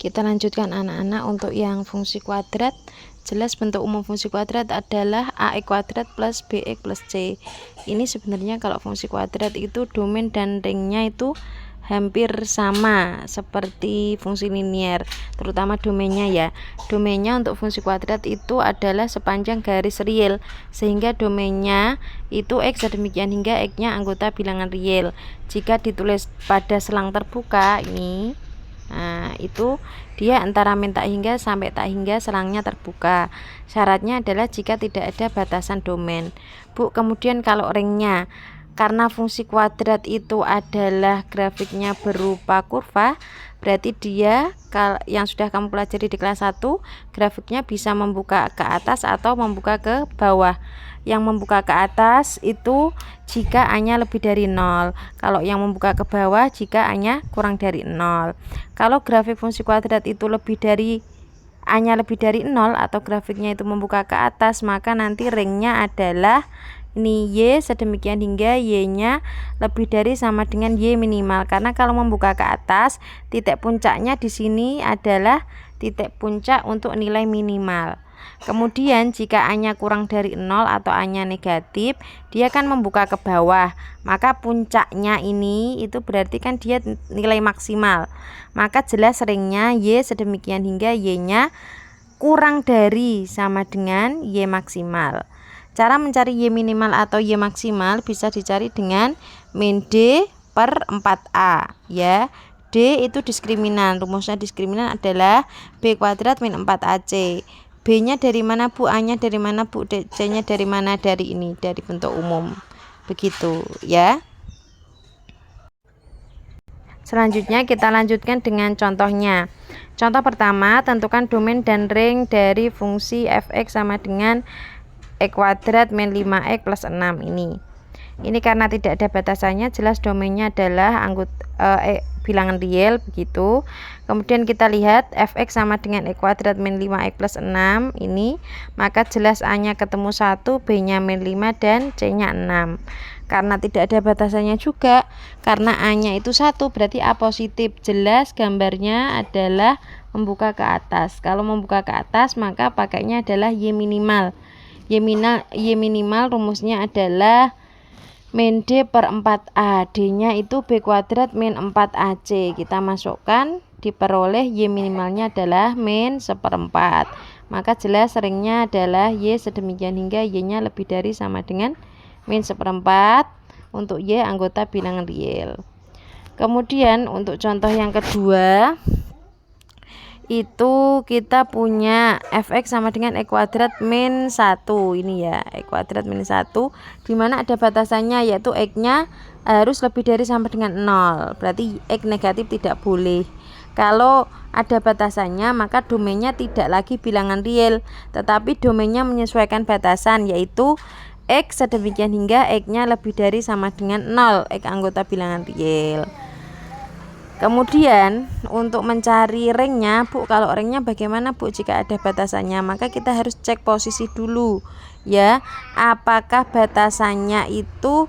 Kita lanjutkan anak-anak untuk yang fungsi kuadrat. Jelas bentuk umum fungsi kuadrat adalah ax kuadrat plus bx plus c. Ini sebenarnya kalau fungsi kuadrat itu domain dan ringnya itu hampir sama seperti fungsi linier, terutama domainnya ya. Domainnya untuk fungsi kuadrat itu adalah sepanjang garis real, sehingga domainnya itu x sedemikian hingga x-nya anggota bilangan real. Jika ditulis pada selang terbuka ini, nah itu dia antara min tak hingga sampai tak hingga selangnya terbuka. Syaratnya adalah jika tidak ada batasan domain. Bu, kemudian kalau ringnya, karena fungsi kuadrat itu adalah grafiknya berupa kurva, berarti dia yang sudah kamu pelajari di kelas 1, grafiknya bisa membuka ke atas atau membuka ke bawah. Yang membuka ke atas itu jika A-nya lebih dari 0. Kalau yang membuka ke bawah jika A-nya kurang dari 0. Kalau grafik fungsi kuadrat itu lebih dari A-nya lebih dari 0 atau grafiknya itu membuka ke atas, maka nanti ringnya adalah ini Y sedemikian hingga Y-nya lebih dari sama dengan Y minimal. Karena kalau membuka ke atas, titik puncaknya di sini adalah titik puncak untuk nilai minimal. Kemudian jika A-nya kurang dari 0 atau A-nya negatif, dia kan membuka ke bawah. Maka puncaknya ini itu berarti kan dia nilai maksimal. Maka jelas ringnya Y sedemikian hingga Y-nya kurang dari sama dengan Y maksimal. Cara mencari Y minimal atau Y maksimal bisa dicari dengan min D per 4A ya. D itu diskriminan. Rumusnya diskriminan adalah B kuadrat min 4AC. B-nya dari mana, Bu? A-nya dari mana, Bu? C-nya dari mana? Dari ini, dari bentuk umum. Begitu ya. Selanjutnya kita lanjutkan dengan contohnya. Contoh pertama, tentukan domain dan ring dari fungsi fx sama dengan x kuadrat min 5x plus 6 ini. Ini karena tidak ada batasannya, jelas domainnya adalah bilangan real begitu. Kemudian kita lihat fx sama dengan x kuadrat min 5x plus 6 ini, maka jelas A-nya ketemu 1, B-nya min 5 dan C-nya 6. Karena tidak ada batasannya juga, karena A-nya itu 1 berarti A positif. Jelas gambarnya adalah membuka ke atas. Kalau membuka ke atas maka pakainya adalah Y minimal. Y minimal rumusnya adalah min D per 4A. D-nya itu B kuadrat min 4AC. Kita masukkan, diperoleh Y minimalnya adalah min 1/4. Maka jelas ringnya adalah Y sedemikian hingga Y-nya lebih dari sama dengan min 1/4 untuk Y anggota bilangan real. Kemudian untuk contoh yang kedua, itu kita punya fx sama dengan x kuadrat min 1 ini ya, x kuadrat min 1, dimana ada batasannya yaitu x-nya harus lebih dari sama dengan 0, berarti x negatif tidak boleh. Kalau ada batasannya maka domainnya tidak lagi bilangan real, tetapi domainnya menyesuaikan batasan yaitu x sedemikian hingga x-nya lebih dari sama dengan 0, x anggota bilangan real. Kemudian untuk mencari ringnya, Bu, kalau ringnya bagaimana, Bu? Jika ada batasannya maka kita harus cek posisi dulu ya, apakah batasannya itu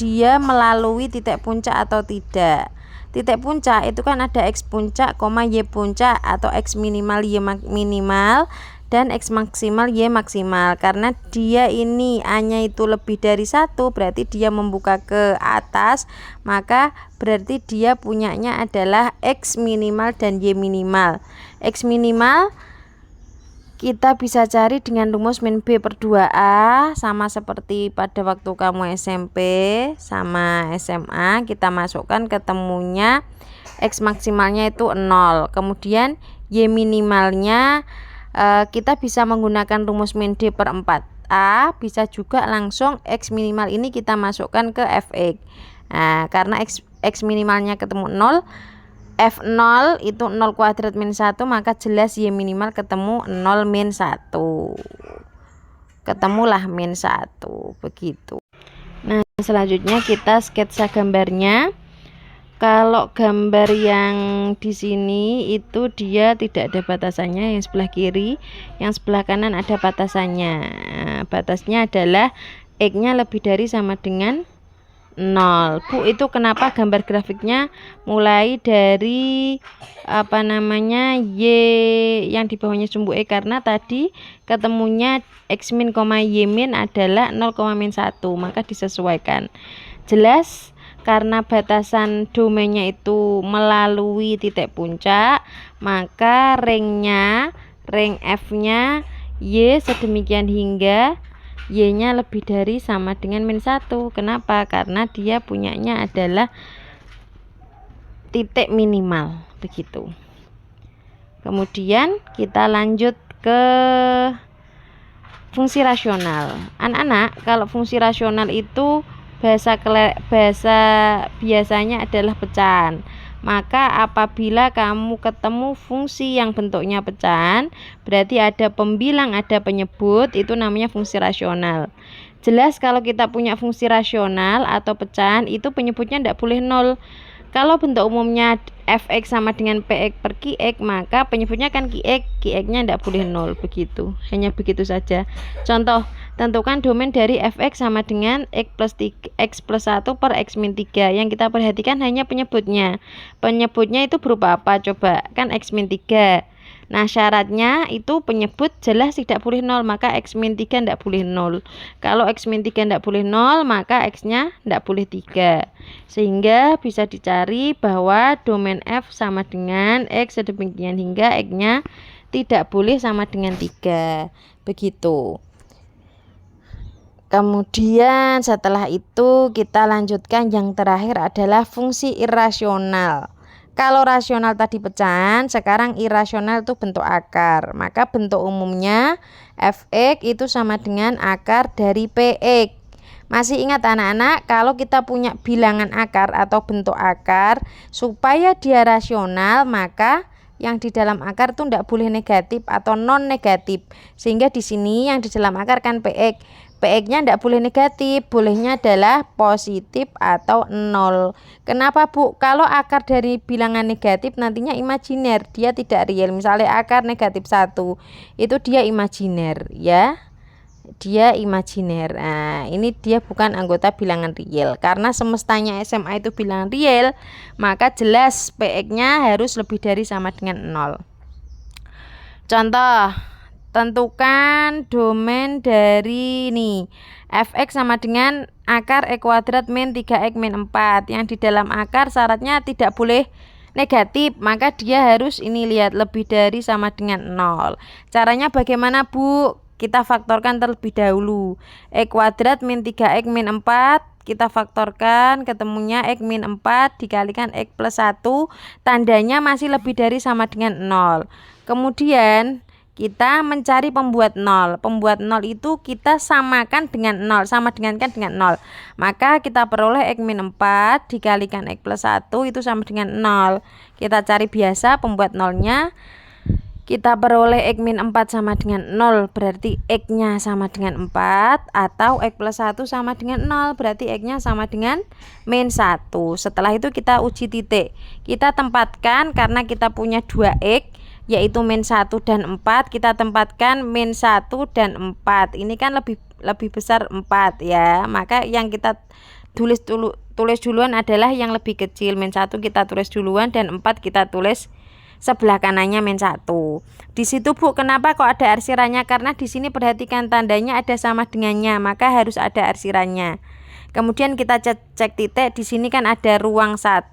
dia melalui titik puncak atau tidak. Titik puncak itu kan ada x puncak, y puncak atau x minimal, y minimal dan x maksimal, y maksimal. Karena dia ini A-nya itu lebih dari 1 berarti dia membuka ke atas, maka berarti dia punyanya adalah x minimal dan y minimal. X minimal kita bisa cari dengan rumus min B per 2A, sama seperti pada waktu kamu SMP sama SMA, kita masukkan ketemunya x maksimalnya itu 0. Kemudian y minimalnya kita bisa menggunakan rumus min D per 4A, bisa juga langsung x minimal ini kita masukkan ke fx. Nah, karena x minimalnya ketemu 0, f0 itu 0 kuadrat min 1, maka jelas y minimal ketemu 0 min 1. Ketemulah min 1, begitu. Nah, selanjutnya kita sketsa gambarnya. Kalau gambar yang di sini itu dia tidak ada batasannya, yang sebelah kiri, yang sebelah kanan ada batasannya. Nah, batasnya adalah x-nya lebih dari sama dengan 0. Bu, itu kenapa gambar grafiknya mulai dari Y yang di bawahnya sumbu E? Karena tadi ketemunya X min, Y min adalah 0, min 1, maka disesuaikan. Jelas? Karena batasan domainnya itu melalui titik puncak, maka ring F-nya Y sedemikian hingga Y-nya lebih dari sama dengan min 1. Kenapa? Karena dia punyanya adalah titik minimal, begitu. Kemudian kita lanjut ke fungsi rasional. Anak-anak, kalau fungsi rasional itu bahasa biasanya adalah pecahan. Maka apabila kamu ketemu fungsi yang bentuknya pecahan, berarti ada pembilang, ada penyebut, itu namanya fungsi rasional. Jelas kalau kita punya fungsi rasional atau pecahan, itu penyebutnya tidak boleh 0. Kalau bentuk umumnya fx sama dengan px per qx, maka penyebutnya kan qx-nya tidak boleh 0, begitu. Hanya begitu saja. Contoh, tentukan domain dari fx sama dengan x plus 1 per x min 3. Yang kita perhatikan hanya penyebutnya. Penyebutnya itu berupa apa? Coba, kan x min 3. Nah, syaratnya itu penyebut jelas tidak boleh 0, maka x min 3 tidak boleh 0. Kalau x min 3 tidak boleh 0, maka x-nya tidak boleh 3. Sehingga bisa dicari bahwa domain F sama dengan x sedemikian hingga x-nya tidak boleh sama dengan 3. Begitu. Kemudian setelah itu kita lanjutkan yang terakhir adalah fungsi irasional. Kalau rasional tadi pecahan, sekarang irasional itu bentuk akar. Maka bentuk umumnya fx itu sama dengan akar dari px. Masih ingat anak-anak, kalau kita punya bilangan akar atau bentuk akar, supaya dia rasional, maka yang di dalam akar itu tidak boleh negatif atau non negatif. Sehingga di sini yang di dalam akar kan px. PX-nya tidak boleh negatif, bolehnya adalah positif atau 0. Kenapa, Bu? Kalau akar dari bilangan negatif nantinya imajiner, dia tidak real. Misalnya akar negatif 1, itu dia imajiner, ya. Dia imajiner. Nah, ini dia bukan anggota bilangan real. Karena semestanya SMA itu bilangan real, maka jelas PX-nya harus lebih dari sama dengan 0. Contoh, tentukan domain dari ini fx sama dengan akar x kuadrat min 3x min 4. Yang di dalam akar syaratnya tidak boleh negatif, maka dia harus ini lihat lebih dari sama dengan 0. Caranya bagaimana, Bu? Kita faktorkan terlebih dahulu. X kuadrat min 3x min 4 kita faktorkan, ketemunya x min 4 dikalikan x plus 1, tandanya masih lebih dari sama dengan 0. Kemudian kita mencari pembuat 0. Pembuat 0 itu kita samakan dengan 0. Sama dengan 0. Maka kita peroleh x min 4 dikalikan x plus 1 itu sama dengan 0. Kita cari biasa pembuat 0-nya. Kita peroleh x min 4 sama dengan 0. Berarti x-nya sama dengan 4. Atau x plus 1 sama dengan 0. Berarti x-nya sama dengan min 1. Setelah itu kita uji titik. Kita tempatkan karena kita punya 2x. Yaitu min 1 dan 4, kita tempatkan min 1 dan 4. Ini kan lebih besar 4 ya. Maka yang kita tulis duluan adalah yang lebih kecil. Min 1 kita tulis duluan dan 4 kita tulis sebelah kanannya min 1. Di situ, Bu, kenapa kok ada arsirannya? Karena di sini perhatikan tandanya ada sama dengannya, maka harus ada arsirannya. Kemudian kita cek titik. Di sini kan ada ruang 1,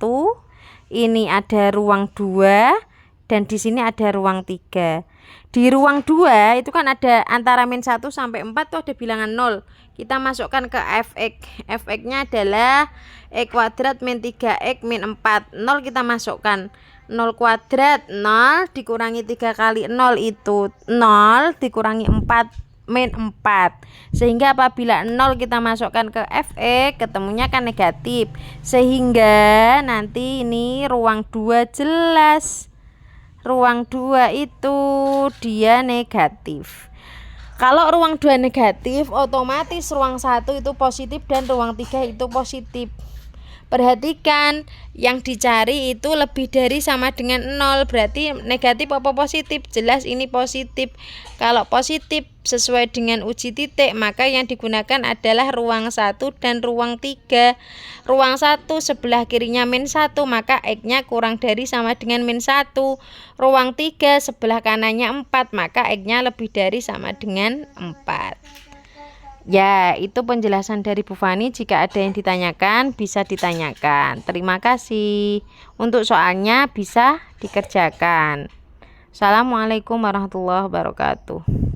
ini ada ruang 2, dan di sini ada ruang 3. Di ruang 2 itu kan ada antara min 1 sampai 4 tuh ada bilangan 0. Kita masukkan ke fx. Fx-nya adalah x kuadrat min 3x min 4. 0 kita masukkan. 0 kuadrat 0 dikurangi 3 kali 0 itu 0 dikurangi 4 min 4. Sehingga apabila 0 kita masukkan ke fx, ketemunya kan negatif. Sehingga nanti ini ruang 2 jelas. Ruang 2 itu dia negatif. Kalau ruang 2 negatif, otomatis ruang 1 itu positif dan ruang 3 itu positif. Perhatikan, yang dicari itu lebih dari sama dengan 0, berarti negatif apa positif? Jelas ini positif. Kalau positif sesuai dengan uji titik, maka yang digunakan adalah ruang 1 dan ruang 3. Ruang 1 sebelah kirinya -1, maka X-nya kurang dari sama dengan -1. Ruang 3 sebelah kanannya 4, maka X-nya lebih dari sama dengan 4. Ya, itu penjelasan dari Bu Fani. Jika ada yang ditanyakan, bisa ditanyakan. Terima kasih. Untuk soalnya bisa dikerjakan. Assalamualaikum warahmatullahi wabarakatuh.